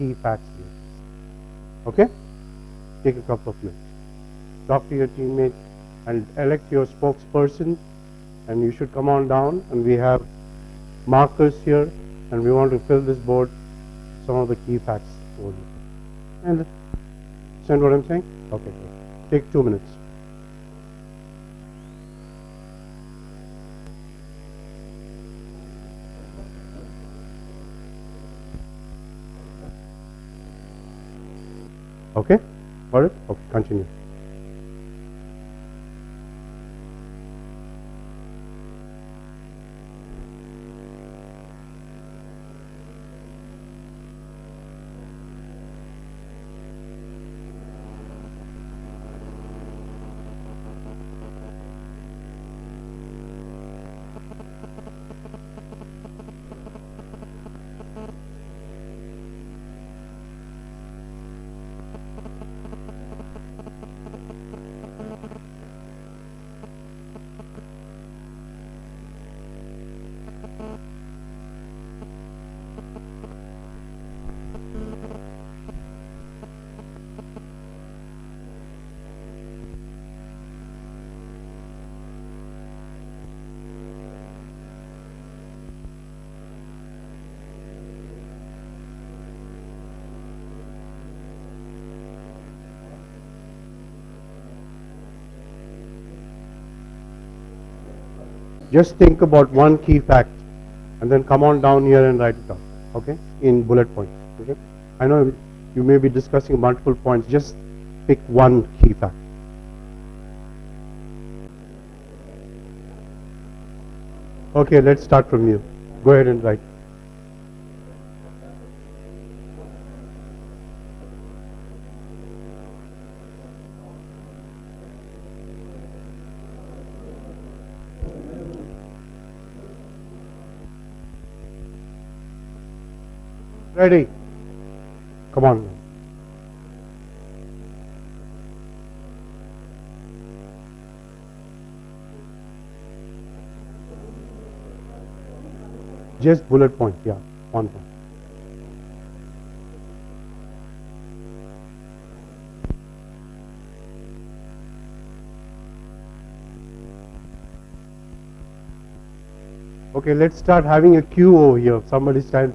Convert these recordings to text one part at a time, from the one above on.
key facts here. Okay? Take a couple of minutes. Talk to your teammates and elect your spokesperson, and you should come on down, and we have markers here, and we want to fill this board some of the key facts over here. And understand what I'm saying? Okay, good. Take 2 minutes. Okay? Got it? Okay, continue. Just think about one key fact and then come on down here and write it down, okay, in bullet points. Okay, I know you may be discussing multiple points, just pick one key fact. Okay, let's start from you. Go ahead and write. Ready? Come on. Just bullet point, yeah, one point. Okay, let's start having a queue over here. Somebody stand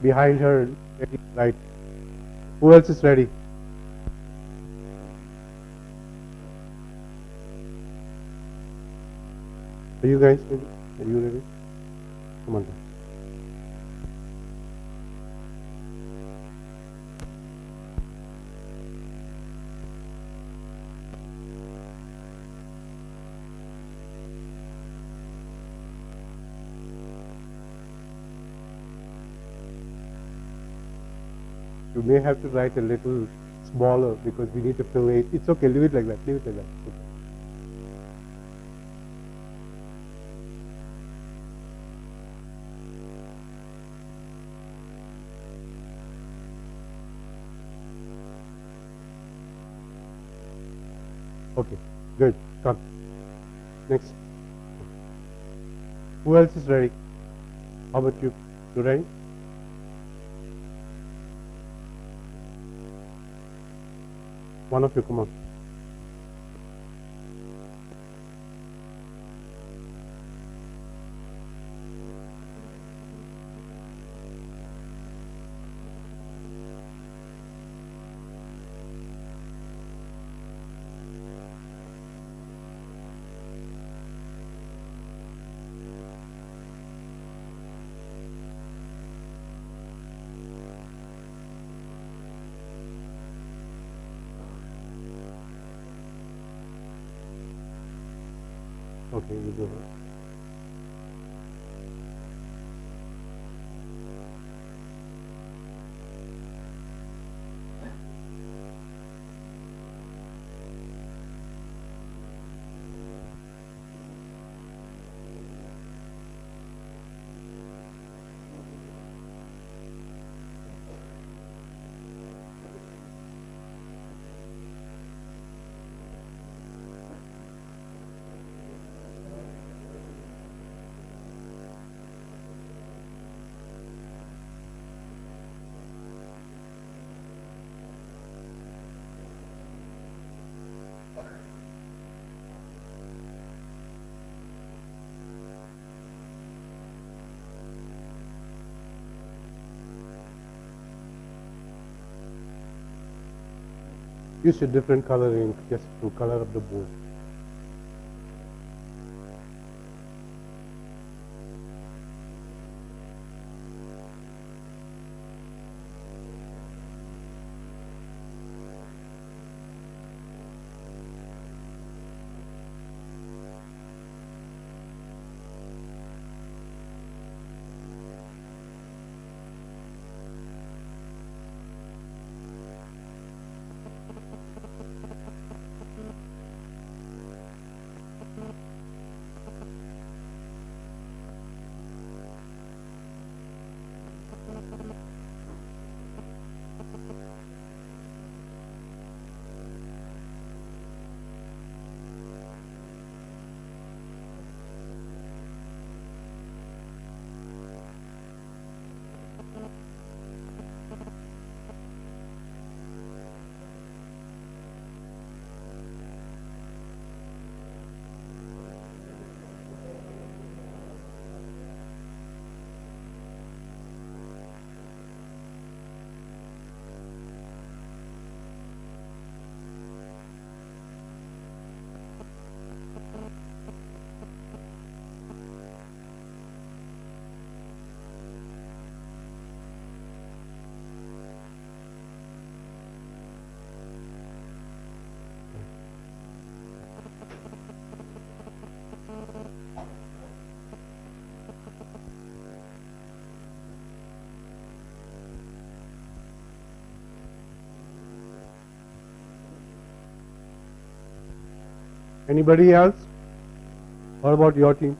behind her, ready, right? Who else is ready? Are you guys ready? Are you ready? Come on. You may have to write a little smaller because we need to fill it. It's okay, leave it like that. Leave it like that. Okay, good. Come. Next. Who else is ready? How about you? You ready? One of you, come on. Okay, you go ahead. Use a different color ink just to color up the board. Anybody else? What about your team?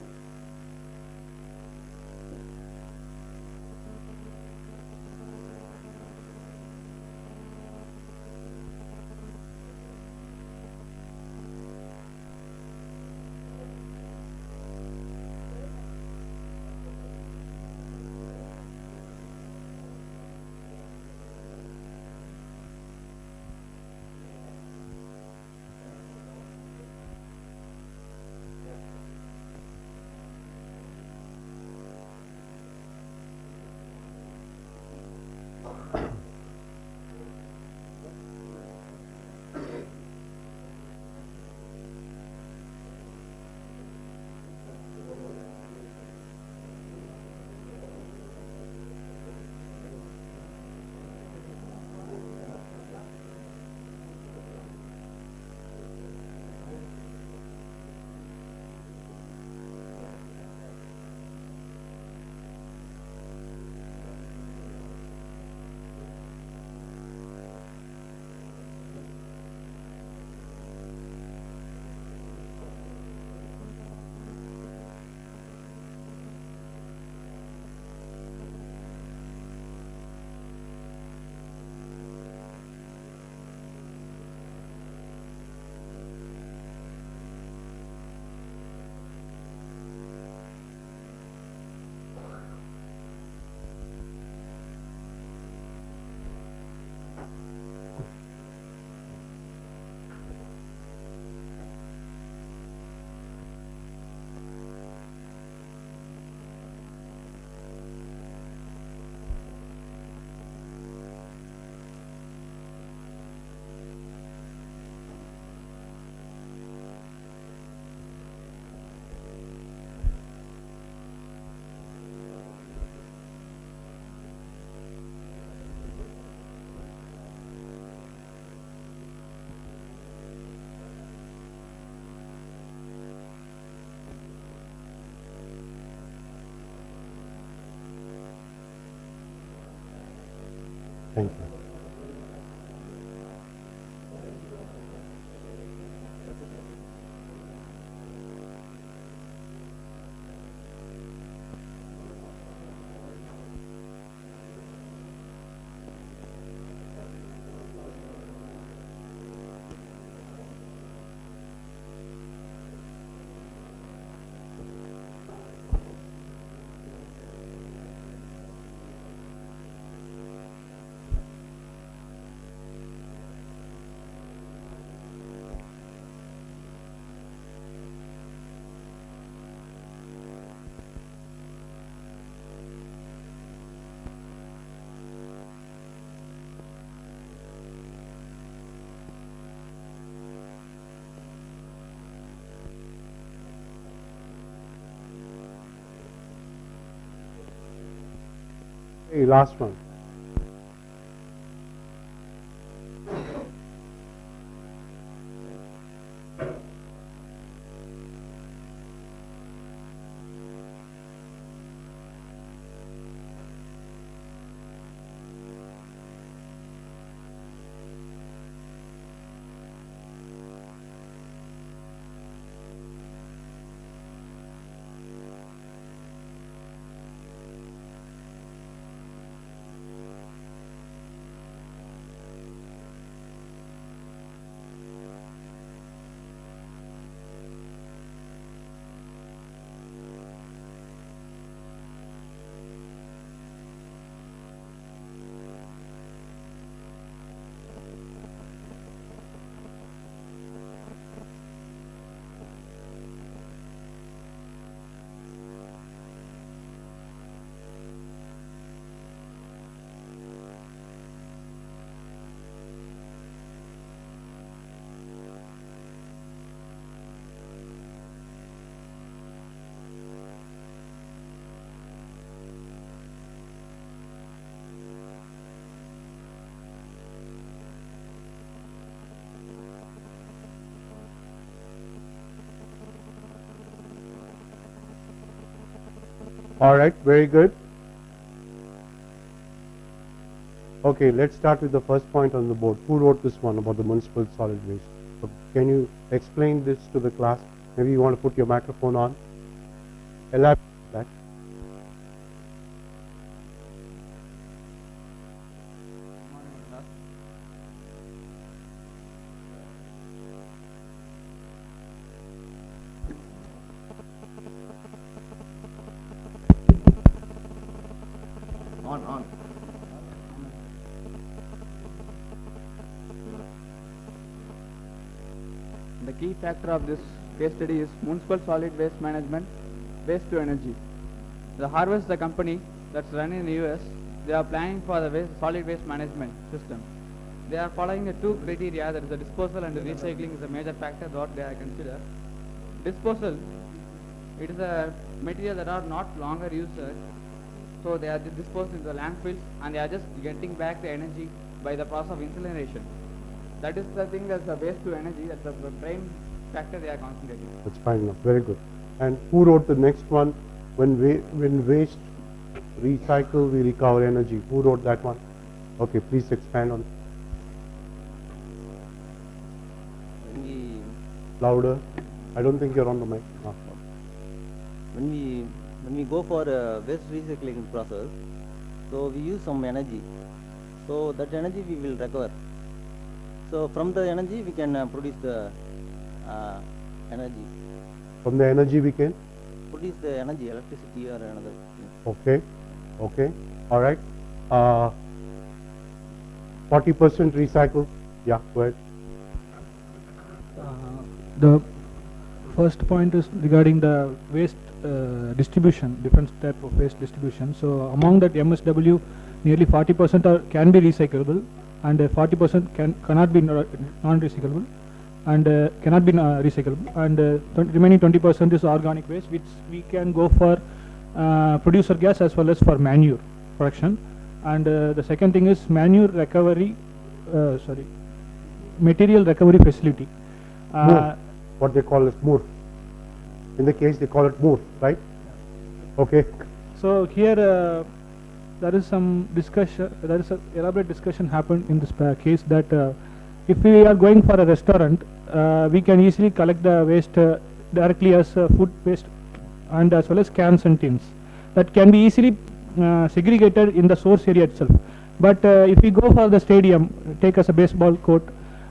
Thank you. Hey, last one. All right, very good. Okay, let's start with the first point on the board. Who wrote this one about the municipal solid waste? So can you explain this to the class? Maybe you want to put your microphone on. Elaborate that. On. The key factor of this case study is municipal solid waste management, waste to energy. The Harvest, the company that's run in the US, they are planning for the solid waste management system. They are following the two criteria, that is the disposal and the recycling is a major factor that they are consider. Disposal, it is a material that are not longer used, so they are disposed in the landfills and they are just getting back the energy by the process of incineration. That is the thing, that's the waste to energy, that's the prime factor they are concentrating. That's fine enough, very good. And who wrote the next one? When waste recycle, we recover energy. Who wrote that one? Okay, please expand on. Louder. I don't think you're on the mic. Ah. When we go for a waste recycling process, so we use some energy. So that energy we will recover. So from the energy we can produce the energy. From the energy we can? Produce the energy, electricity or another thing. Okay, all right. 40% recycle. Yeah, go ahead. The first point is regarding the waste distribution, different type of waste distribution. So among that MSW, nearly 40% can be recyclable, and 40% cannot be non-recyclable, and cannot be recyclable, and remaining 20% is organic waste, which we can go for producer gas as well as for manure production. And the second thing is manure recovery, material recovery facility. What they call is MOOR. In the case they call it MOOR, right? Okay. So here there is some discussion, there is an elaborate discussion happened in this case that if we are going for a restaurant, we can easily collect the waste directly as food waste and as well as cans and tins. That can be easily segregated in the source area itself. But if we go for the stadium, take as a baseball court,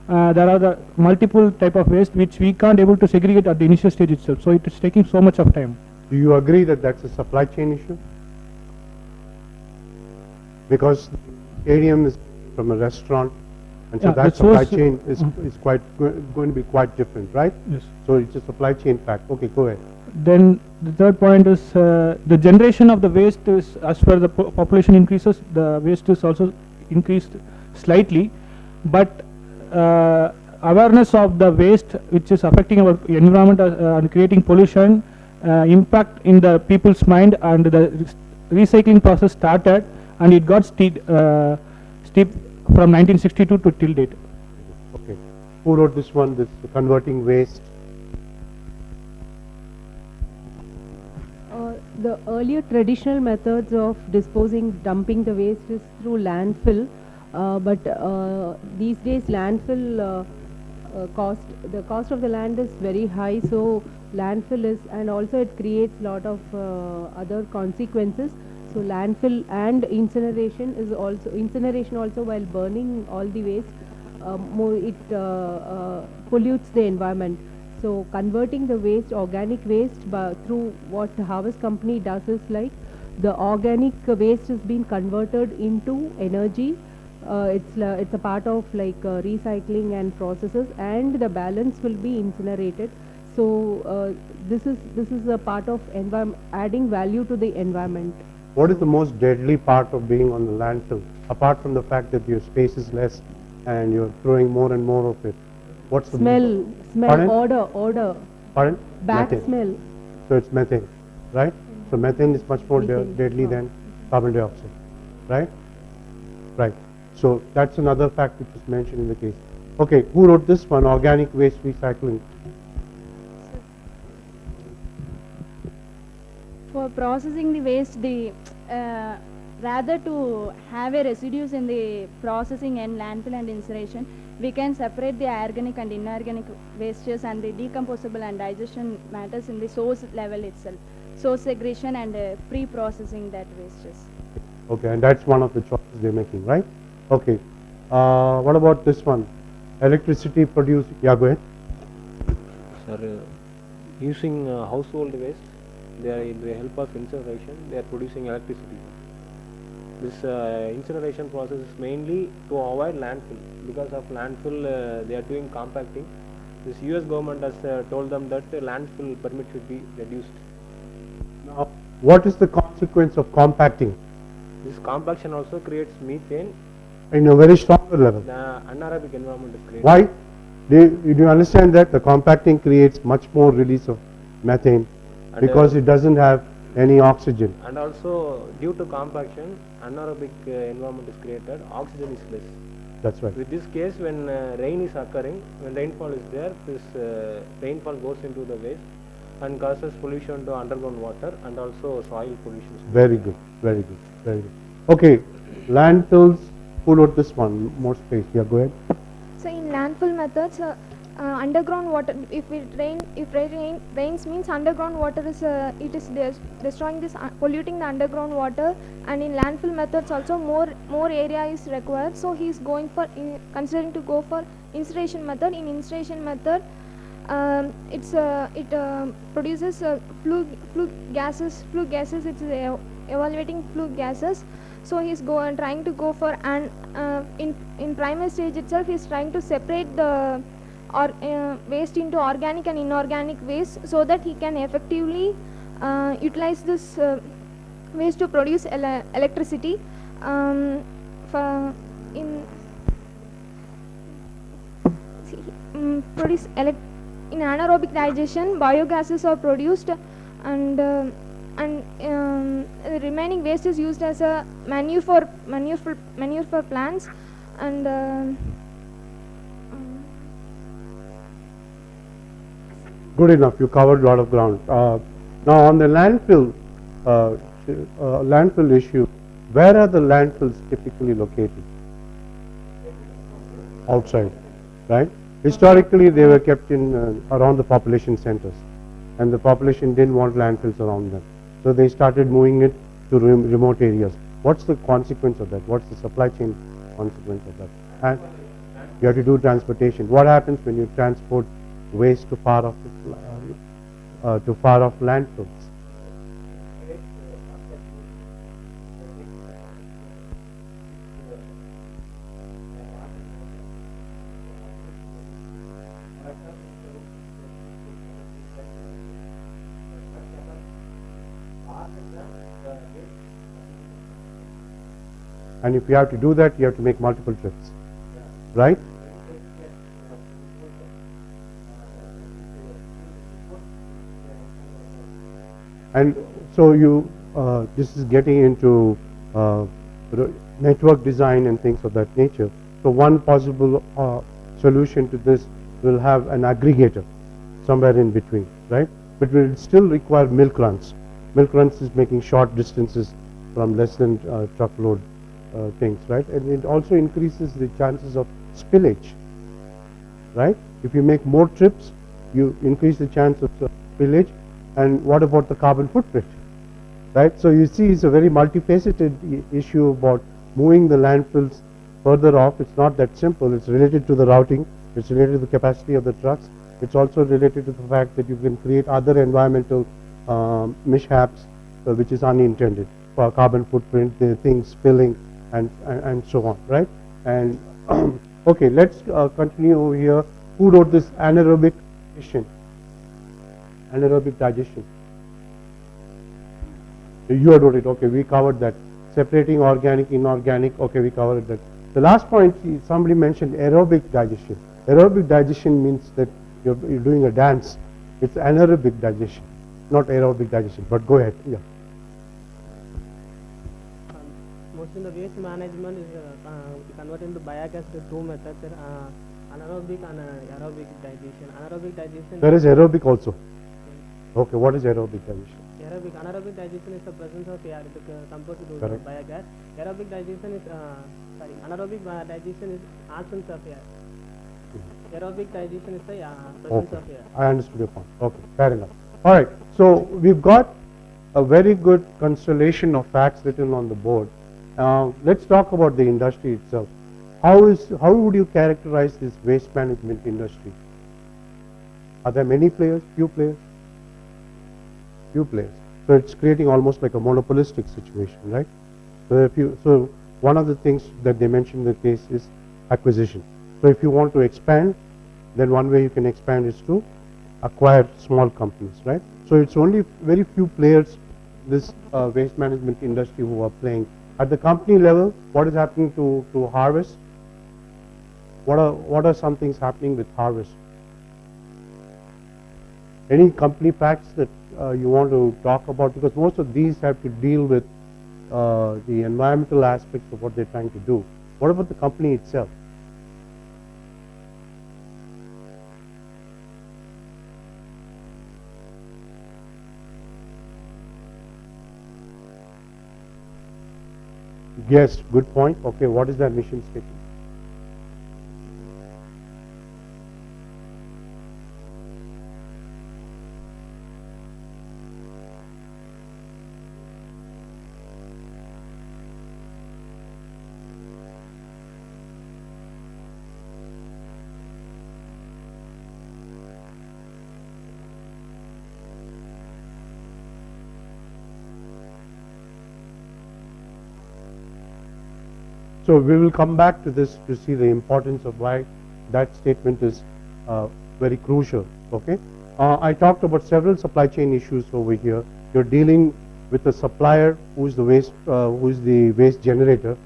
there are the multiple type of waste which we can't able to segregate at the initial stage itself. So it is taking so much of time. Do you agree that that's a supply chain issue? Because the stadium is from a restaurant, and so Yeah, that the supply source- chain is quite going to be quite different, right? Yes. So it's a supply chain fact. Okay, go ahead. Then the third point is the generation of the waste is, as per the population increases, the waste is also increased slightly, but awareness of the waste which is affecting our environment and creating pollution, impact in the people's mind, and the recycling process started, and it got steep from 1962 to till date. Okay. Who wrote this one, this converting waste? The earlier traditional methods of dumping the waste is through landfill, but these days landfill the cost of the land is very high, so landfill is, and also it creates lot of other consequences. So landfill and incineration also, while burning all the waste, pollutes the environment. So converting the waste, organic waste, through what the Harvest Company does is like the organic waste has been converted into energy. It's a part of like recycling and processes, and the balance will be incinerated. So this is a part of adding value to the environment. What is the most deadly part of being on the landfill, apart from the fact that your space is less and you're throwing more and more of it? What's the Smell, Pardon? odor, Pardon? bad Methane. smell. So it's methane, right? So methane is much more Methane, deadly yeah. than carbon dioxide, right? Right. So that's another fact which is mentioned in the case. Okay, who wrote this one, organic waste recycling? For processing the waste, rather to have a residues in the processing and landfill and incineration, we can separate the organic and inorganic wastes and the decomposable and digestion matters in the source level itself. Source segregation and pre-processing that wastes. Okay, and that's one of the choices they're making, right? Okay. What about this one? Electricity produced. Yeah, go ahead. Sir, using household waste, with the help of incineration, they are producing electricity. This incineration process is mainly to avoid landfill. Because of landfill, they are doing compacting. This US government has told them that landfill permit should be reduced. Now, what is the consequence of compacting? This compaction also creates methane. In a very stronger level. The anaerobic environment is created. Why? Do you understand that the compacting creates much more release of methane And, because it doesn't have any oxygen? And also, due to compaction, anaerobic environment is created, oxygen is less. That's right. With this case, when rain is occurring, when rainfall is there, this rainfall goes into the waste and causes pollution to underground water and also soil pollution. Very good, very good, very good. Okay, landfills, who wrote this one? More space. Yeah, go ahead. So in landfill methods, underground water, if rain rains means underground water is destroying this, polluting the underground water, and in landfill methods also more area is required. So he is going for considering to go for incineration method. In incineration method, it produces flue gases. It's evaluating flue gases. So he's trying to go for, and in primary stage itself he's trying to separate the waste into organic and inorganic waste, so that he can effectively utilize this waste to produce electricity. In anaerobic digestion, biogases are produced, and the remaining waste is used as a manure for plants, and Good enough. You covered a lot of ground. Now, on the landfill issue, where are the landfills typically located? Outside, right? Historically, they were kept in around the population centers, and the population didn't want landfills around them, so they started moving it to remote areas. What's the consequence of that? What's the supply chain consequence of that? And you have to do transportation. What happens when you transport waste to far off landfills? And if you have to do that, you have to make multiple trips, right? And so this is getting into network design and things of that nature. So one possible solution to this will have an aggregator somewhere in between, right? But will still require milk runs. Milk runs is making short distances from less than truckload things, right? And it also increases the chances of spillage, right? If you make more trips, you increase the chance of spillage. And what about the carbon footprint, right? So you see, it's a very multifaceted issue about moving the landfills further off. It's not that simple. It's related to the routing. It's related to the capacity of the trucks. It's also related to the fact that you can create other environmental mishaps, which is unintended for carbon footprint, the things spilling, and so on, right? And okay, let's continue over here. Who wrote this anaerobic digestion? Anaerobic digestion. You had wrote it. Okay, we covered that. Separating organic, inorganic. Okay, we covered that. The last point, somebody mentioned aerobic digestion. Aerobic digestion means that you're doing a dance. It's anaerobic digestion, not aerobic digestion. But go ahead. Yeah. Most in the waste management is converted into biogas to two methods, anaerobic and aerobic digestion. Anaerobic digestion. There is aerobic also. Okay, what is aerobic digestion? Anaerobic digestion is the presence of air compared to the biogas. Aerobic digestion is anaerobic digestion is absence of air. Aerobic digestion is the presence of air. I understood your point. Okay, fair enough. All right, so we've got a very good constellation of facts written on the board. Let's talk about the industry itself. How would you characterize this waste management industry? Are there many players? Few players? Few players. So it's creating almost like a monopolistic situation, right? So one of the things that they mentioned in the case is acquisition. So if you want to expand, then one way you can expand is to acquire small companies, right? So it's only very few players, this waste management industry, who are playing. At the company level, what is happening to Harvest? What are some things happening with Harvest? Any company facts that you want to talk about? Because most of these have to deal with the environmental aspects of what they're trying to do. What about the company itself? Yes, good point. Okay, what is their mission statement? So we will come back to this to see the importance of why that statement is very crucial. Okay, I talked about several supply chain issues over here. You're dealing with a supplier who is the waste generator,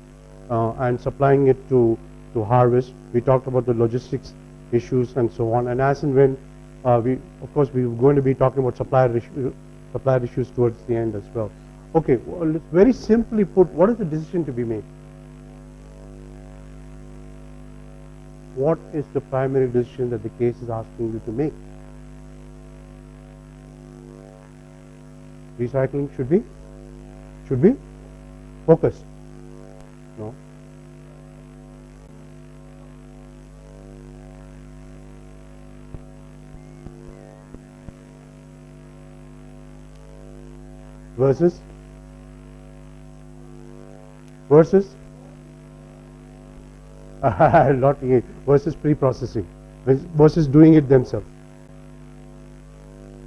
and supplying it to Harvest. We talked about the logistics issues and so on. And as and when we're going to be talking about supplier issues towards the end as well. Okay, well, let's very simply put, what is the decision to be made? What is the primary decision that the case is asking you to make? Recycling should be focused. No. Versus not versus pre-processing, versus doing it themselves.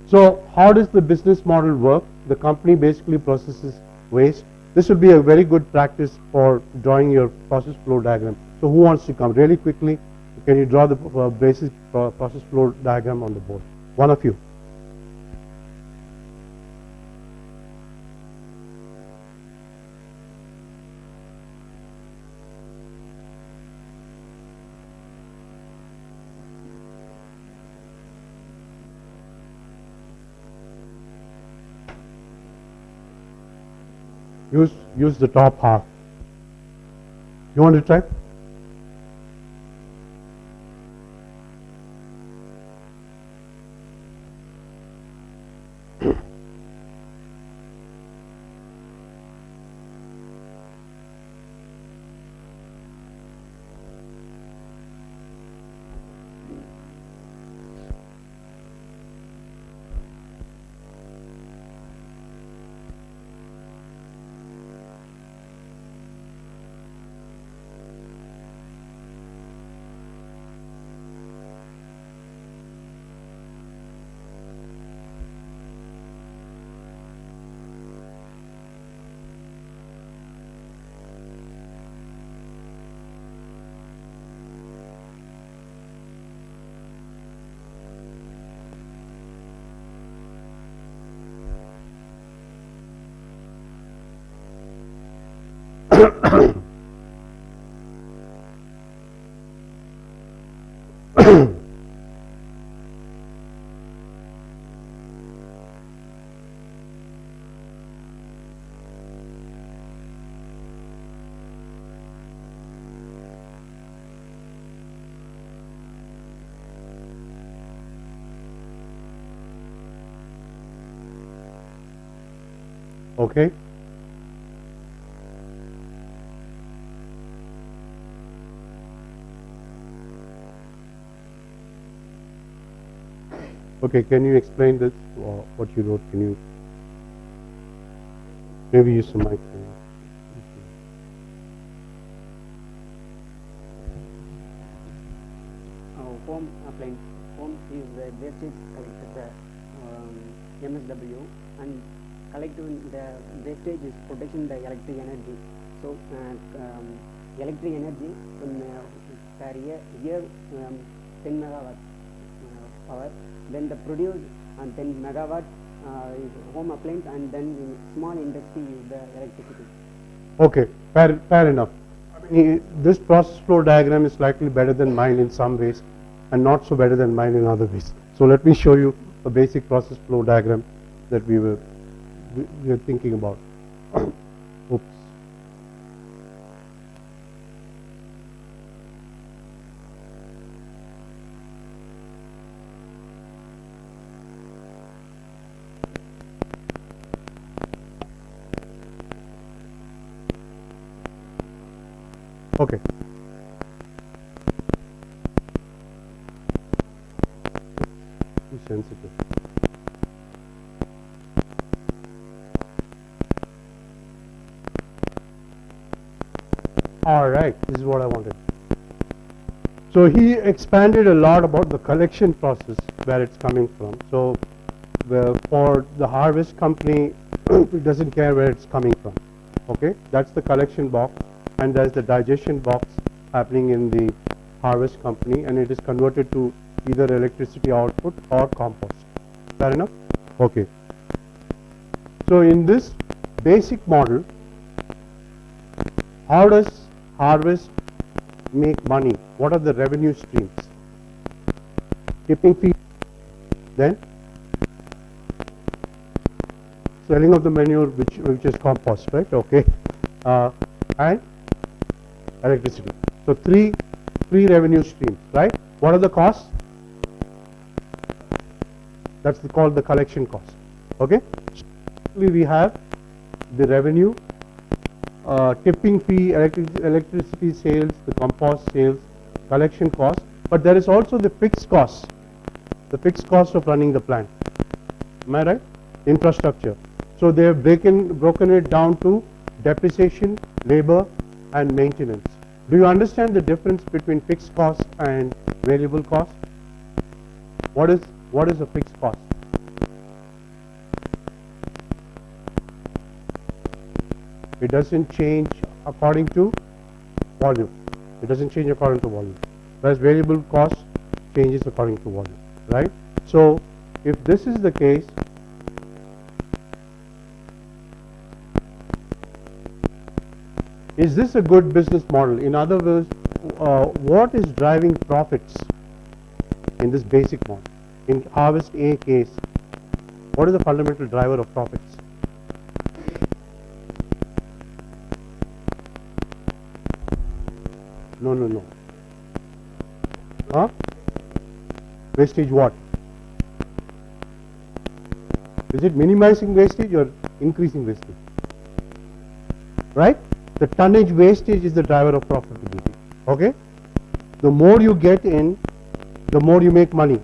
So how does the business model work? The company basically processes waste. This would be a very good practice for drawing your process flow diagram. So who wants to come really quickly? Can you draw the basic process flow diagram on the board? One of you. Use the top half. You want to try? Okay. Okay, can you explain this, or what you wrote? Can you maybe use the mic? Home appliance. Home is the wastage collected the MSW, and collecting the wastage is protecting the electric energy. So electric energy per year 10 megawatt power. Then the produce and 10 megawatt is home appliance, and then in small industry use the electricity. Okay, fair enough. I mean, this process flow diagram is slightly better than mine in some ways, and not so better than mine in other ways. So let me show you a basic process flow diagram that we were thinking about. Oops. Okay. Too sensitive. All right, this is what I wanted. So he expanded a lot about the collection process, where it's coming from. So for the harvest company, it doesn't care where it's coming from. Okay, that's the collection box, and there's the digestion box happening in the harvest company, and it is converted to either electricity output or compost. Fair enough? Okay. So in this basic model, how does harvest make money? What are the revenue streams? Tipping fee, then selling of the manure, which is compost, right? Okay, and electricity. So three revenue streams, right? What are the costs? That's called the collection cost. Okay, so we have the revenue, tipping fee, electricity sales, the compost sales, collection cost, but there is also the fixed cost of running the plant. Am I right? Infrastructure. So they have broken it down to depreciation, labor, and maintenance. Do you understand the difference between fixed cost and variable cost? What is a fixed cost? It doesn't change according to volume. It doesn't change according to volume. Whereas variable cost changes according to volume, right? So if this is the case, is this a good business model? In other words, what is driving profits in this basic model? In harvest A case, what is the fundamental driver of profits? No, no, no. Huh? Wastage what? Is it minimizing wastage or increasing wastage? Right? The tonnage wastage is the driver of profitability. Okay? The more you get in, the more you make money.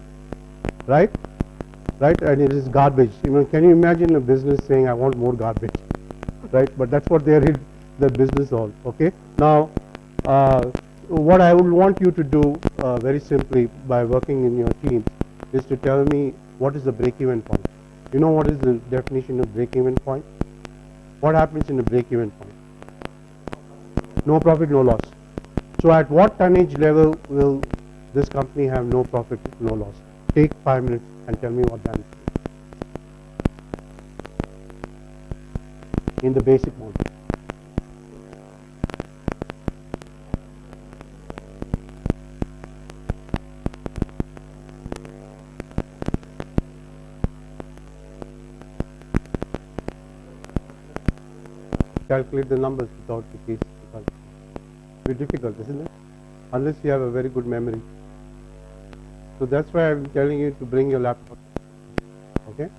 Right? Right? And it is garbage. Can you imagine a business saying, I want more garbage? Right? But that's what they are in the business all. Okay? Now, what I would want you to do very simply by working in your team is to tell me what is the break-even point. You know what is the definition of break-even point? What happens in the break-even point? No profit, no loss. So at what tonnage level will this company have no profit, no loss? Take 5 minutes and tell me what that is. In the basic model. Calculate the numbers without the case. It's very difficult, isn't it? Unless you have a very good memory. So that's why I'm telling you to bring your laptop. Okay?